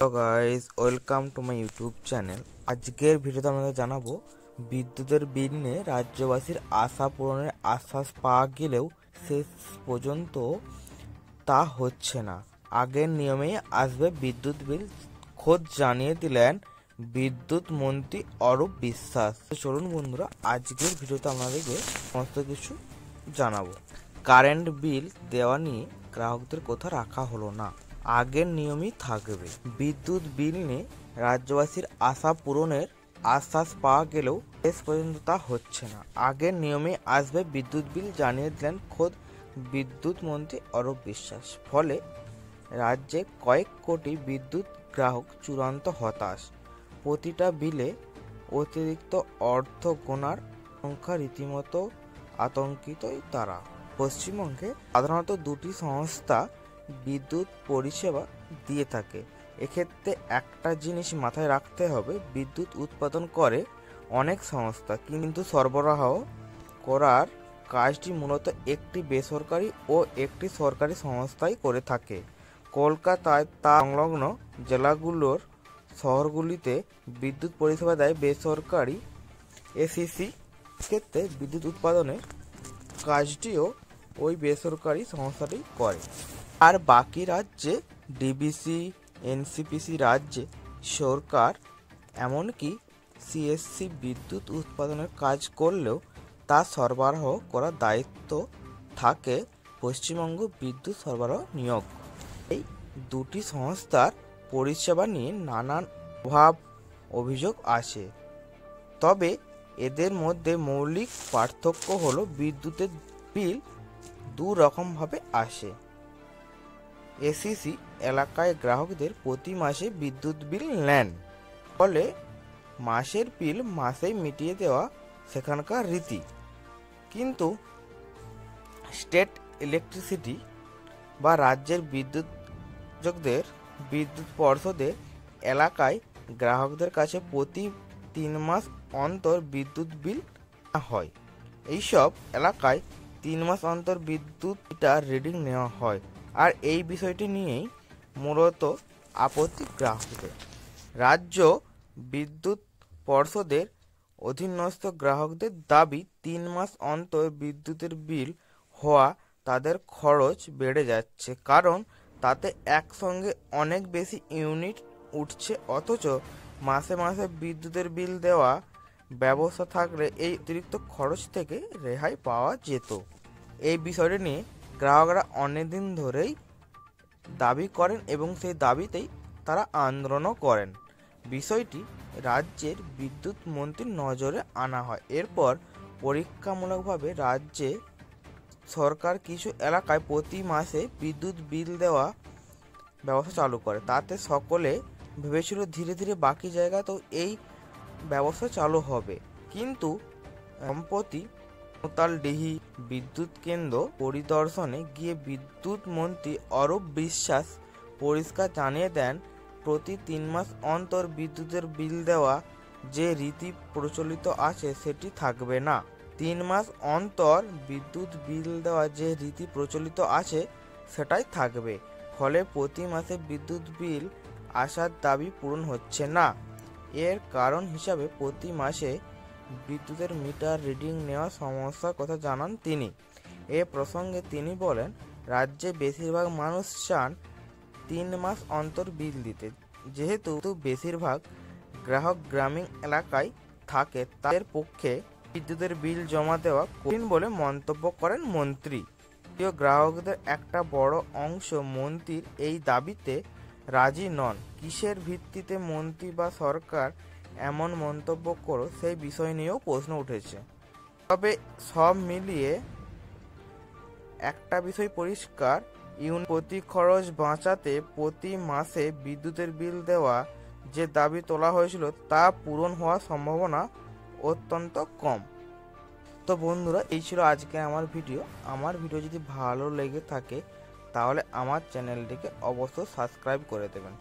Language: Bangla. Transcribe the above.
Hello guys, welcome to my YouTube channel. আজকের ভিডিওতে আমরা জানাবো বিদ্যুতের বিল নিয়ে রাজ্যবাসীর আশা পূরণের আশ্বাস পাওয়া গেলেও শেষ পর্যন্ত তা হচ্ছে না। আগের নিয়মেই আসবে বিদ্যুৎ বিল, খোদ জানিয়ে দিলেন বিদ্যুৎ মন্ত্রী অরূপ বিশ্বাস। চলুন বন্ধুরা, আজকের ভিডিওতে আপনাদেরকে সমস্ত কিছু জানাবো। কারেন্ট বিল দেওয়া নিয়ে গ্রাহকদের কথা রাখা হলো না, আগের নিয়মই থাকবে। বিদ্যুৎ বিল নিয়ে রাজ্যবাসীর আশা পূরণের আশ্বাস পাওয়া গেলেও শেষ পর্যন্ত তা হচ্ছে না। আগের নিয়মে আসবে বিদ্যুৎ বিল, জানিয়ে দিলেন খোদ বিদ্যুৎ মন্ত্রী অরূপ বিশ্বাস। ফলে রাজ্যে কয়েক কোটি বিদ্যুৎ গ্রাহক চূড়ান্ত হতাশ। প্রতিটা বিলে অতিরিক্ত অর্থ গোনার সংখ্যা রীতিমতো আতঙ্কিতই তারা। পশ্চিমবঙ্গে সাধারণত দুটি সংস্থা বিদ্যুৎ পরিষেবা দিয়ে থাকে। এক্ষেত্রে একটা জিনিস মাথায় রাখতে হবে, বিদ্যুৎ উৎপাদন করে অনেক সংস্থা, কিন্তু সরবরাহ করার কাজটি মূলত একটি বেসরকারি ও একটি সরকারি সংস্থাই করে থাকে। কলকাতায় তা সংলগ্ন জেলাগুলোর শহরগুলিতে বিদ্যুৎ পরিষেবা দেয় বেসরকারি এসিসি। ক্ষেত্রে বিদ্যুৎ উৎপাদনের কাজটিও ওই বেসরকারি সংস্থাটি করে। আর বাকি রাজ্যে ডিবিসি, এনসিপিসি, রাজ্যে সরকার এমনকি সিএসসি বিদ্যুৎ উৎপাদনের কাজ করলেও তা সরবরাহ করার দায়িত্ব থাকে পশ্চিমবঙ্গ বিদ্যুৎ সরবরাহ নিয়োগ। এই দুটি সংস্থার পরিষেবা নিয়ে নানান অভিযোগ আসে, তবে এদের মধ্যে মৌলিক পার্থক্য হলো বিদ্যুতের বিল দু রকমভাবে আসে। এসিসি এলাকায় গ্রাহকদের প্রতি মাসে বিদ্যুৎ বিল নেন, ফলে মাসের বিল মাসেই মিটিয়ে দেওয়া সেখানকার রীতি। কিন্তু স্টেট ইলেকট্রিসিটি বা রাজ্যের বিদ্যুৎ পর্ষদের এলাকায় গ্রাহকদের কাছে প্রতি 3 মাস অন্তর বিদ্যুৎ বিল হয়। এইসব এলাকায় 3 মাস অন্তর বিদ্যুৎ মিটার রিডিং নেওয়া হয়, আর এই বিষয়টি নিয়েই মূলত আপত্তি গ্রাহকদের। রাজ্য বিদ্যুৎ পর্ষদের অধীনস্থ গ্রাহকদের দাবি, 3 মাস অন্তর বিদ্যুতের বিল হওয়া তাদের খরচ বেড়ে যাচ্ছে, কারণ তাতে একসঙ্গে অনেক বেশি ইউনিট উঠছে। অথচ মাসে মাসে বিদ্যুতের বিল দেওয়া ব্যবস্থা থাকলে এই অতিরিক্ত খরচ থেকে রেহাই পাওয়া যেত। এই বিষয়টি নিয়ে গ্রাহকরা অনেকদিন ধরেই দাবি করেন এবং সেই দাবিতেই তারা আন্দোলনও করেন। বিষয়টি রাজ্যের বিদ্যুৎ মন্ত্রীর নজরে আনা হয়। এরপর পরীক্ষামূলকভাবে রাজ্যে সরকার কিছু এলাকায় প্রতি মাসে বিদ্যুৎ বিল দেওয়া ব্যবস্থা চালু করে। তাতে সকলে ভেবেছিল ধীরে ধীরে বাকি জায়গাতেও এই ব্যবস্থা চালু হবে, কিন্তু সম্প্রতি নূতালডিহি বিদ্যুৎ কেন্দ্র পরিদর্শনে গিয়ে বিদ্যুৎ মন্ত্রী অরূপ বিশ্বাস পরিষ্কার জানিয়ে দেন, প্রতি 3 মাস অন্তর বিদ্যুতের বিল দেওয়া যে রীতি প্রচলিত আছে সেটি থাকবে না। 3 মাস অন্তর বিদ্যুৎ বিল দেওয়া যে রীতি প্রচলিত আছে সেটাই থাকবে। ফলে প্রতি মাসে বিদ্যুৎ বিল আসার দাবি পূরণ হচ্ছে না। এর কারণ হিসাবে প্রতি মাসে বিদ্যুতের মিটার রিডিং নেওয়া সমস্যার কথা জানান তিনি। এ প্রসঙ্গে তিনি বলেন, রাজ্যে বেশিরভাগ মানুষ চান 3 মাস অন্তর বিল দিতে। যেহেতু বেশিরভাগ গ্রাহক গ্রামীণ এলাকায় থাকে, তাদের পক্ষে বিদ্যুতের বিল জমা দেওয়া কঠিন বলে মন্তব্য করেন মন্ত্রী। গ্রাহকদের একটা বড় অংশ মন্ত্রীর এই দাবিতে রাজি নন। কিসের ভিত্তিতে মন্ত্রী বা সরকার এমন মন্তব্য করো, সেই বিষয় নিয়েও প্রশ্ন উঠেছে। তবে সব মিলিয়ে একটা বিষয় পরিষ্কার, প্রতি খরচ বাঁচাতে প্রতি মাসে বিদ্যুতের বিল দেওয়া যে দাবি তোলা হয়েছিল তা পূরণ হওয়ার সম্ভাবনা অত্যন্ত কম। তো বন্ধুরা, এই ছিল আজকে আমার ভিডিও। আমার ভিডিও যদি ভালো লেগে থাকে তাহলে আমার চ্যানেলটিকে অবশ্যই সাবস্ক্রাইব করে দেবেন।